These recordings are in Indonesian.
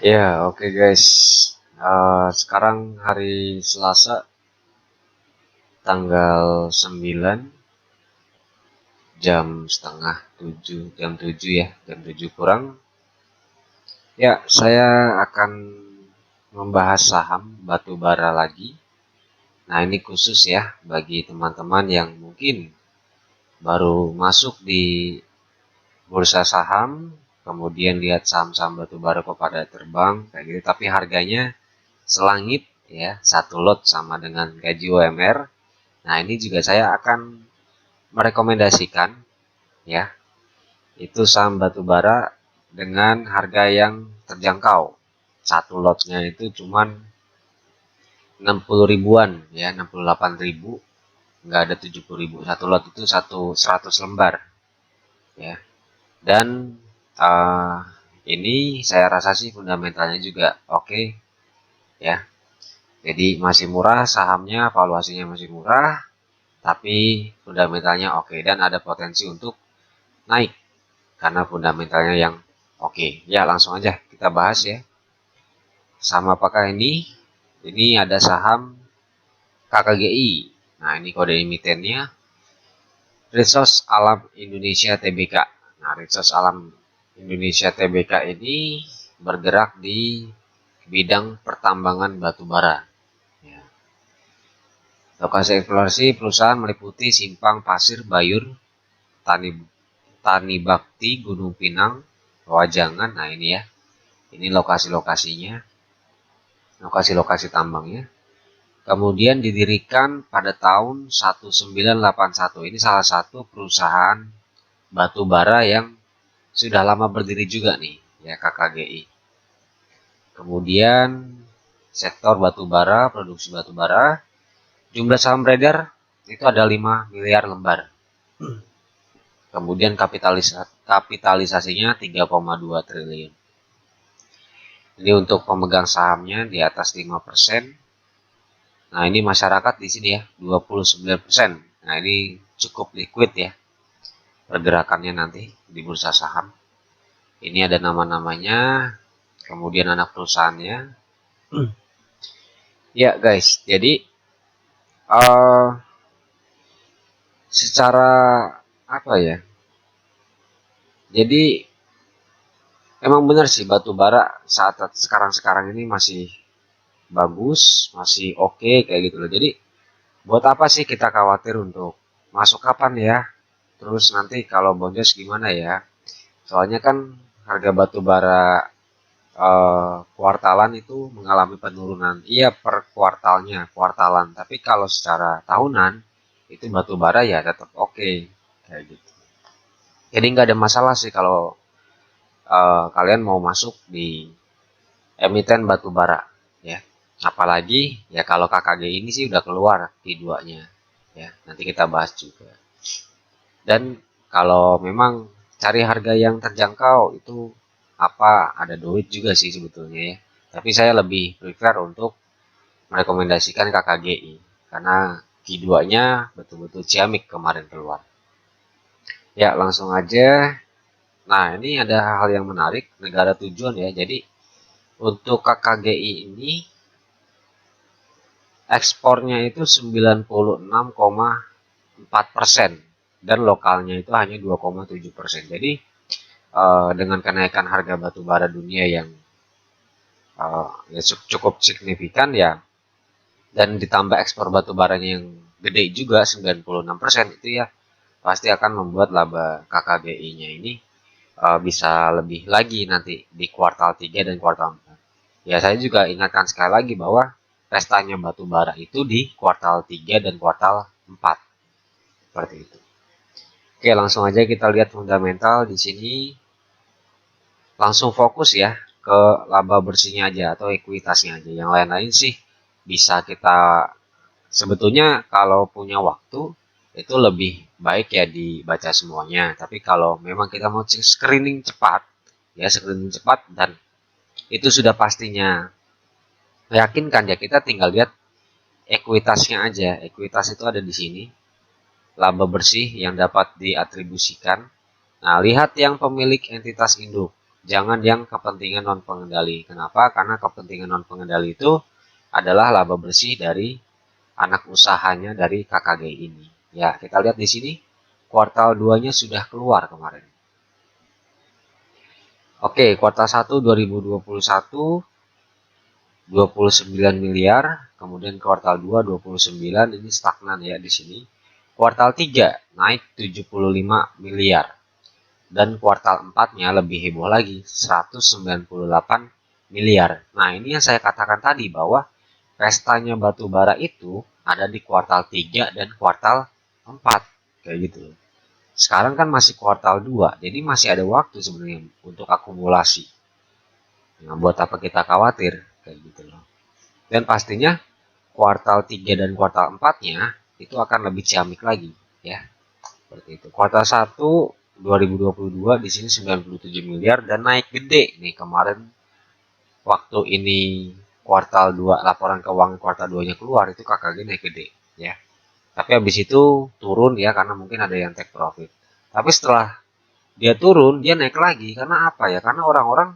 Ya, oke guys. Sekarang hari Selasa tanggal 9 jam setengah 7, jam 7 ya, jam 7 kurang. Ya, saya akan membahas saham batu bara lagi. Nah, ini khusus ya bagi teman-teman yang mungkin baru masuk di bursa saham, kemudian lihat saham-saham batu bara kok pada terbang kayak gitu, tapi harganya selangit ya, satu lot sama dengan gaji UMR. Nah, ini juga saya akan merekomendasikan ya, itu saham batubara dengan harga yang terjangkau. Satu lotnya itu cuman 60 ribuan ya, 68 ribu, nggak ada 70 ribu. Satu lot itu 100 lembar ya. Dan uh, ini saya rasa sih fundamentalnya juga oke ya. Jadi masih murah sahamnya, valuasinya masih murah, tapi fundamentalnya oke dan ada potensi untuk naik karena fundamentalnya yang oke. Ya, langsung aja kita bahas ya. Sama apakah ini? Ini ada saham KKGI. Nah, ini kode emitennya Resource Alam Indonesia Tbk. Nah, Resource Alam Indonesia Tbk ini bergerak di bidang pertambangan batu bara. Ya. Lokasi eksplorasi perusahaan meliputi Simpang Pasir Bayur, Tani Tani Bakti, Gunung Pinang, Wajangan. Nah, ini ya. Ini lokasi-lokasinya, lokasi-lokasi tambangnya. Kemudian didirikan pada tahun 1981. Ini salah satu perusahaan batu bara yang sudah lama berdiri juga nih, ya, KKGI. Kemudian sektor batu bara, produksi batu bara, jumlah saham beredar itu ada 5 miliar lembar. Kemudian kapitalisasinya 3,2 triliun. Ini untuk pemegang sahamnya di atas 5%. Nah, ini masyarakat di sini ya, 29%. Nah, ini cukup liquid ya pergerakannya nanti di bursa saham. Ini ada nama-namanya, kemudian anak perusahaannya. Ya, guys. Jadi uh, secara apa ya? Jadi emang benar sih batu bara saat sekarang-sekarang ini masih bagus, masih oke kayak gitu loh. Jadi buat apa sih kita khawatir untuk masuk kapan ya? Terus nanti kalau bonus gimana ya? Soalnya kan harga batu bara kuartalan itu mengalami penurunan. Iya, per kuartalnya, kuartalan. Tapi kalau secara tahunan itu batu bara ya tetap oke kayak gitu. Jadi nggak ada masalah sih kalau kalian mau masuk di emiten batu bara ya. Apalagi ya kalau KKG ini sih udah keluar T2-nya ya. Nanti kita bahas juga. Dan kalau memang cari harga yang terjangkau itu apa, ada duit juga sih sebetulnya ya. Tapi saya lebih prefer untuk merekomendasikan KKGI karena Q2-nya betul-betul ciamik kemarin keluar. Ya, langsung aja. Nah, ini ada hal yang menarik, negara tujuan ya. Jadi untuk KKGI ini ekspornya itu 96,4% dan lokalnya itu hanya 2,7%. Jadi dengan kenaikan harga batu bara dunia yang ya cukup signifikan ya, dan ditambah ekspor batu baranya yang gede juga 96% itu ya, pasti akan membuat laba KKGI-nya ini bisa lebih lagi nanti di kuartal 3 dan kuartal 4. Ya, saya juga ingatkan sekali lagi bahwa pestanya batu bara itu di kuartal 3 dan kuartal 4. Seperti itu. Oke, langsung aja kita lihat fundamental di sini. Langsung fokus ya ke laba bersihnya aja atau ekuitasnya aja. Yang lain-lain sih bisa kita, sebetulnya kalau punya waktu itu lebih baik ya dibaca semuanya. Tapi kalau memang kita mau screening cepat, ya screening cepat dan itu sudah pastinya meyakinkan, ya kita tinggal lihat ekuitasnya aja. Ekuitas itu ada di sini. Laba bersih yang dapat diatribusikan. Nah, lihat yang pemilik entitas induk. jangan yang kepentingan non pengendali. Kenapa? Karena kepentingan non pengendali itu adalah laba bersih dari anak usahanya dari KKGI ini. Ya, kita lihat di sini kuartal 2-nya sudah keluar kemarin. Oke, kuartal 1 2021 29 miliar, kemudian kuartal 2 29, ini stagnan ya di sini. Kuartal 3 naik 75 miliar. Dan kuartal 4-nya lebih heboh lagi, 198 miliar. Nah, ini yang saya katakan tadi bahwa pestanya batu bara itu ada di kuartal 3 dan kuartal 4. Kayak gitu. Sekarang kan masih kuartal 2, jadi masih ada waktu sebenarnya untuk akumulasi. Nah, buat apa kita khawatir? Kayak gitu loh. Dan pastinya kuartal 3 dan kuartal 4-nya itu akan lebih ciamik lagi ya. Seperti itu. Kuartal 1 2022 di sini 97 miliar dan naik gede nih kemarin waktu ini kuartal 2 laporan keuangan kuartal 2-nya keluar itu KKG naik gede ya. Tapi habis itu turun ya karena mungkin ada yang take profit. Tapi setelah dia turun dia naik lagi karena apa ya? Karena orang-orang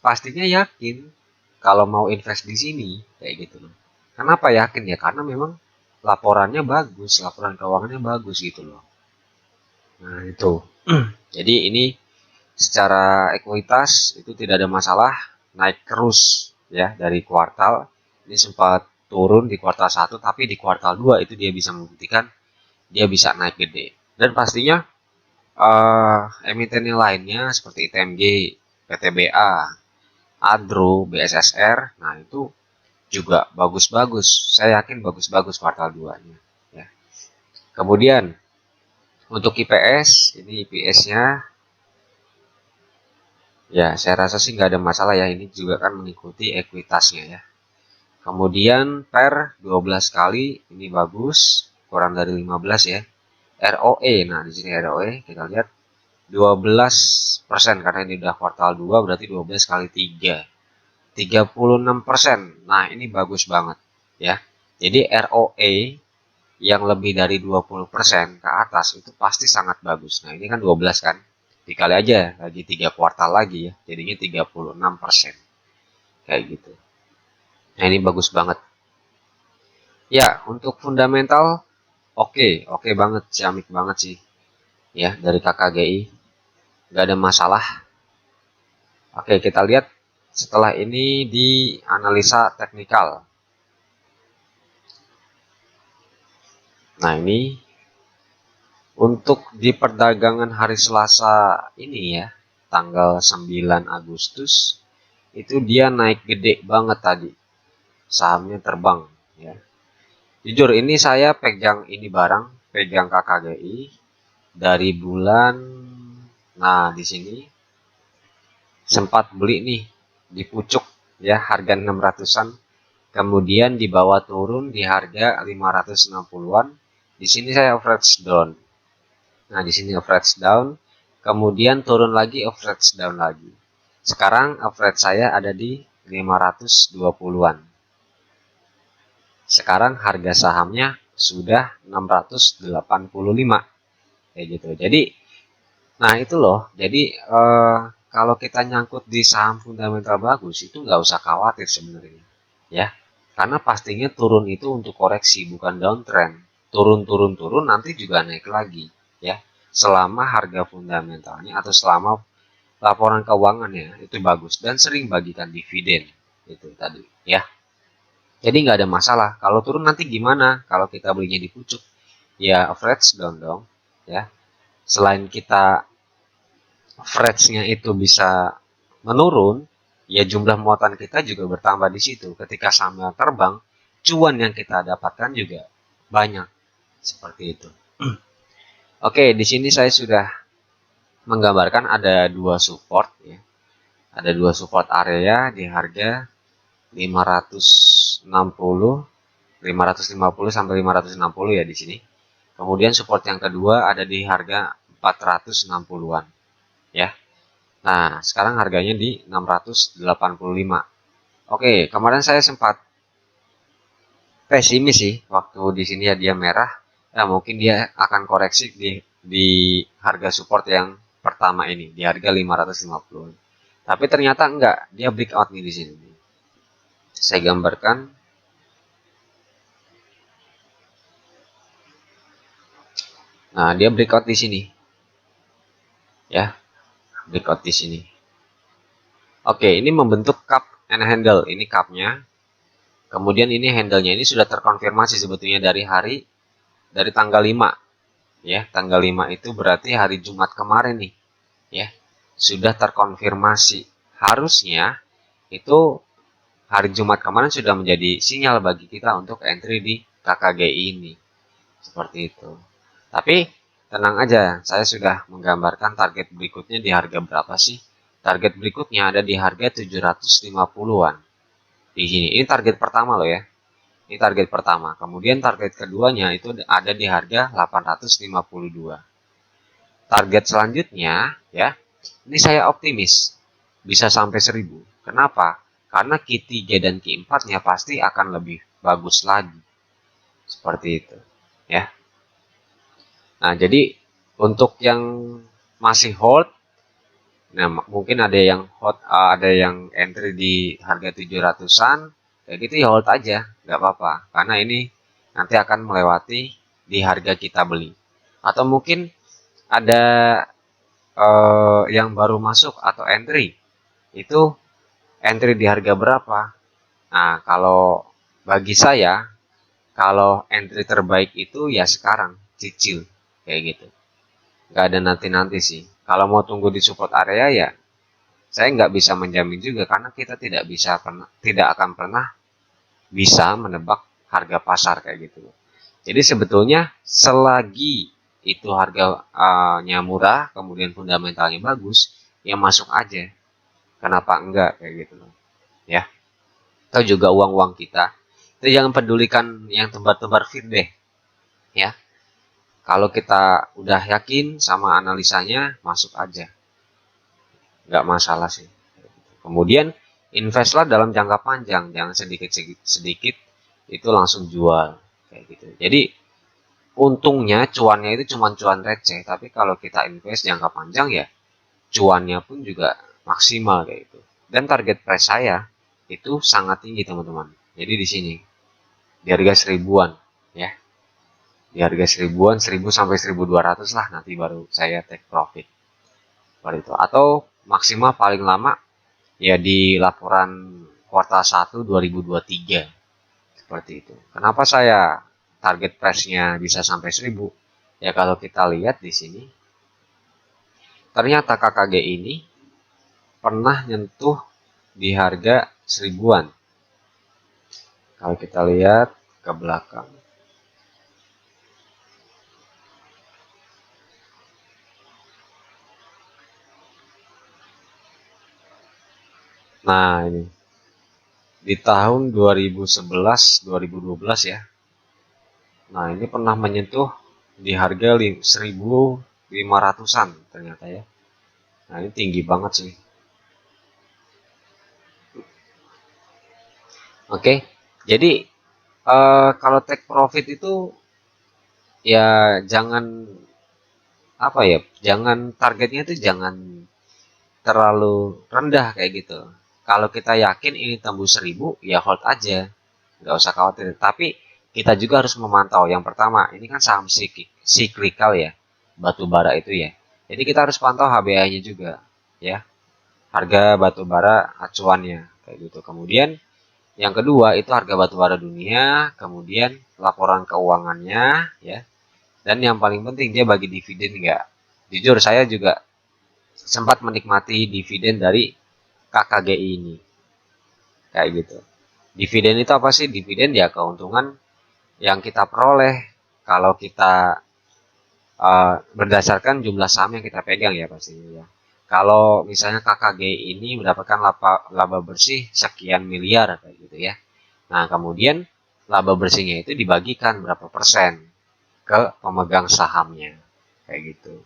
pastinya yakin kalau mau invest di sini kayak gitu loh. Kenapa yakin ya? Karena memang laporannya bagus, laporan keuangannya bagus gitu loh. Nah, itu. Jadi ini secara ekuitas itu tidak ada masalah, naik terus ya dari kuartal. Ini sempat turun di kuartal 1 tapi di kuartal 2 itu dia bisa membuktikan dia bisa naik gede. Dan pastinya emiten yang lainnya seperti ITMG, PTBA, Adro, BSSR, nah itu juga bagus-bagus. Saya yakin bagus-bagus kuartal 2-nya ya. Kemudian untuk IPS, ini IPS-nya ya saya rasa sih nggak ada masalah ya, ini juga kan mengikuti ekuitasnya ya. Kemudian per 12 kali ini bagus, kurang dari 15 ya. ROE, nah di sini ROE kita lihat 12% karena ini udah kuartal 2 berarti 12 kali 3. 36%. Nah, ini bagus banget ya. Jadi ROE yang lebih dari 20% ke atas itu pasti sangat bagus. Nah, ini kan 12 kan. Dikali aja lagi 3 kuartal lagi ya. Jadinya 36%. Kayak gitu. Nah, ini bagus banget. Ya, untuk fundamental oke banget, ciamik banget sih. Ya, dari KKGI. Nggak ada masalah. Oke, kita lihat setelah ini di analisa teknikal. Nah, ini untuk di perdagangan hari Selasa ini ya, tanggal 9 Agustus, itu dia naik gede banget tadi. Sahamnya terbang ya. Jujur ini saya pegang ini barang, pegang KKGI dari bulan, nah di sini sempat beli nih di pucuk ya harga 600-an. Kemudian dibawa turun di harga 560-an. Di sini saya average down. Nah, di sini average down, kemudian turun lagi, average down lagi. Sekarang average saya ada di 520-an. Sekarang harga sahamnya sudah 685. Kayak gitu. Jadi, nah itu loh. Jadi, kalau kita nyangkut di saham fundamental bagus, itu nggak usah khawatir sebenarnya. Ya, karena pastinya turun itu untuk koreksi, bukan downtrend. Turun, nanti juga naik lagi. Ya, selama harga fundamentalnya atau selama laporan keuangannya itu bagus dan sering bagikan dividen itu tadi ya. Jadi nggak ada masalah. Kalau turun nanti gimana? Kalau kita belinya di pucuk, ya average down dong ya. Selain kita average-nya itu bisa menurun, ya jumlah muatan kita juga bertambah di situ. Ketika sahamnya terbang, cuan yang kita dapatkan juga banyak. Seperti itu. Oke, di sini saya sudah menggambarkan ada dua support ya. Ada dua support area di harga 560, 550 sampai 560 ya di sini. Kemudian support yang kedua ada di harga 460-an ya. Nah, sekarang harganya di 685. Oke, kemarin saya sempat pesimis sih waktu di sini ya dia merah. Ya mungkin dia akan koreksi di harga support yang pertama ini di harga 550. Tapi ternyata enggak, dia breakout nih di sini. Saya gambarkan. Nah, dia breakout di sini. Ya, breakout di sini. Oke, ini membentuk cup and handle. Ini cupnya. Kemudian ini handle-nya. Ini sudah terkonfirmasi sebetulnya dari tanggal 5. Ya, tanggal 5 itu berarti hari Jumat kemarin nih. Ya, sudah terkonfirmasi. Harusnya itu hari Jumat kemarin sudah menjadi sinyal bagi kita untuk entry di KKGI ini. Seperti itu. Tapi tenang aja, saya sudah menggambarkan target berikutnya di harga berapa sih? Target berikutnya ada di harga 750-an. Di sini, ini target pertama loh ya. Ini target pertama. Kemudian target keduanya itu ada di harga 852. Target selanjutnya ya, ini saya optimis bisa sampai 1000. Kenapa? Karena Q3 dan Q4-nya pasti akan lebih bagus lagi. Seperti itu, ya. Nah, jadi untuk yang masih hold, nah mungkin ada yang ada yang entry di harga 700-an, kayak gitu ya hold aja, nggak apa-apa. Karena ini nanti akan melewati di harga kita beli. Atau mungkin ada yang baru masuk atau entry, itu entry di harga berapa? Nah, kalau bagi saya, kalau entry terbaik itu ya sekarang, cicil, kayak gitu. Nggak ada nanti-nanti sih. Kalau mau tunggu di support area ya, saya nggak bisa menjamin juga karena kita tidak akan pernah bisa menebak harga pasar kayak gitu. Jadi sebetulnya selagi itu harganya murah, kemudian fundamentalnya bagus, ya masuk aja. Kenapa enggak kayak gitu loh. Ya. Atau juga uang-uang kita. Itu jangan pedulikan yang tebar-tebar feed deh. Ya. Kalau kita udah yakin sama analisanya, masuk aja. Nggak masalah sih. Kemudian investlah dalam jangka panjang, jangan sedikit-sedikit itu langsung jual kayak gitu. Jadi untungnya cuannya itu cuma cuan receh, tapi kalau kita invest jangka panjang ya cuannya pun juga maksimal kayak gitu. Dan target price saya itu sangat tinggi teman-teman. Jadi di sini di harga 1000-an ya. Di harga 1000-an, 1000 sampai 1200 lah nanti baru saya take profit. Seperti itu. Atau maksimal paling lama ya di laporan kuartal 1 2023. Seperti itu. Kenapa saya target price-nya bisa sampai 1000? Ya kalau kita lihat di sini ternyata KKG ini pernah nyentuh di harga 1000-an. Kalau kita lihat ke belakang. Nah, ini di tahun 2011-2012 ya. Nah, ini pernah menyentuh di harga 1500-an ternyata ya. Nah, ini tinggi banget sih. Oke. Jadi kalau take profit itu ya jangan apa ya? Jangan targetnya itu jangan terlalu rendah kayak gitu. Kalau kita yakin ini tembus 1000 ya hold aja. Nggak usah khawatir. Tapi kita juga harus memantau. Yang pertama, ini kan saham siklikal ya. Batu bara itu ya. Jadi kita harus pantau HBA-nya juga ya. Harga batu bara acuannya kayak gitu. Kemudian yang kedua itu harga batu bara dunia, kemudian laporan keuangannya ya. Dan yang paling penting dia bagi dividen nggak. Jujur saya juga sempat menikmati dividen dari KKGI ini. Kayak gitu. Dividen itu apa sih? Dividen ya keuntungan yang kita peroleh kalau kita berdasarkan jumlah saham yang kita pegang ya pastinya ya. Kalau misalnya KKG ini mendapatkan laba bersih sekian miliar kayak gitu ya. Nah, kemudian laba bersihnya itu dibagikan berapa persen ke pemegang sahamnya kayak gitu.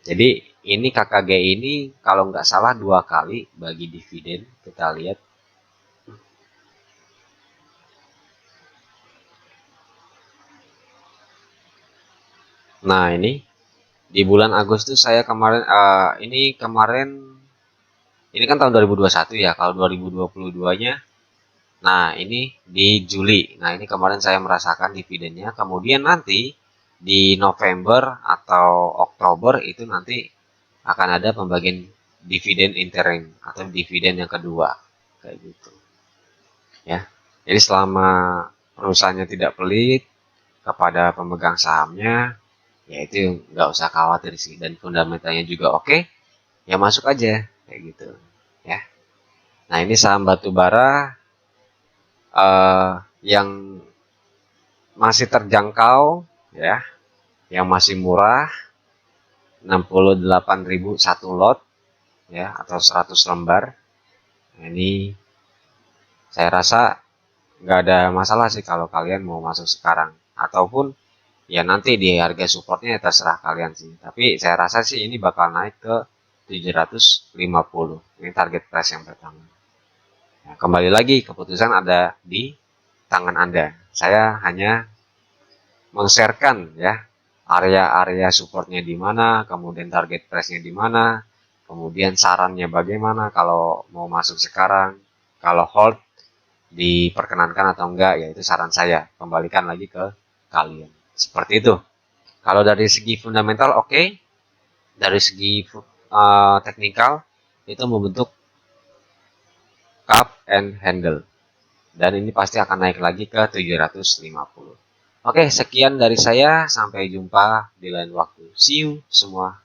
Jadi ini KKG ini kalau nggak salah 2 kali bagi dividen, kita lihat. Nah, ini di bulan Agustus saya kemarin ini kemarin Ini kan tahun 2021 ya. Kalau 2022-nya, nah ini di Juli. Nah ini kemarin saya merasakan dividennya. Kemudian nanti di November atau Oktober itu nanti akan ada pembagian dividen interim atau dividen yang kedua, kayak gitu ya. Jadi selama perusahaannya tidak pelit kepada pemegang sahamnya, ya itu nggak usah khawatir sih, dan fundamentalnya juga oke, ya masuk aja kayak gitu ya. Nah ini saham batubara yang masih terjangkau ya, yang masih murah, 68.000 satu lot ya, atau 100 lembar. Nah, ini saya rasa nggak ada masalah sih kalau kalian mau masuk sekarang, ataupun ya nanti di harga supportnya terserah kalian sih. Tapi saya rasa sih ini bakal naik ke 750. Ini target price yang pertama. Nah, kembali lagi keputusan ada di tangan Anda. Saya hanya men-sharekan ya area-area supportnya di mana, kemudian target price-nya di mana, kemudian sarannya bagaimana kalau mau masuk sekarang, kalau hold diperkenankan atau enggak, ya itu saran saya. Kembalikan lagi ke kalian. Seperti itu. Kalau dari segi fundamental oke, dari segi teknikal itu membentuk cup and handle. Dan ini pasti akan naik lagi ke 750. Oke, sekian dari saya. Sampai jumpa di lain waktu. See you semua.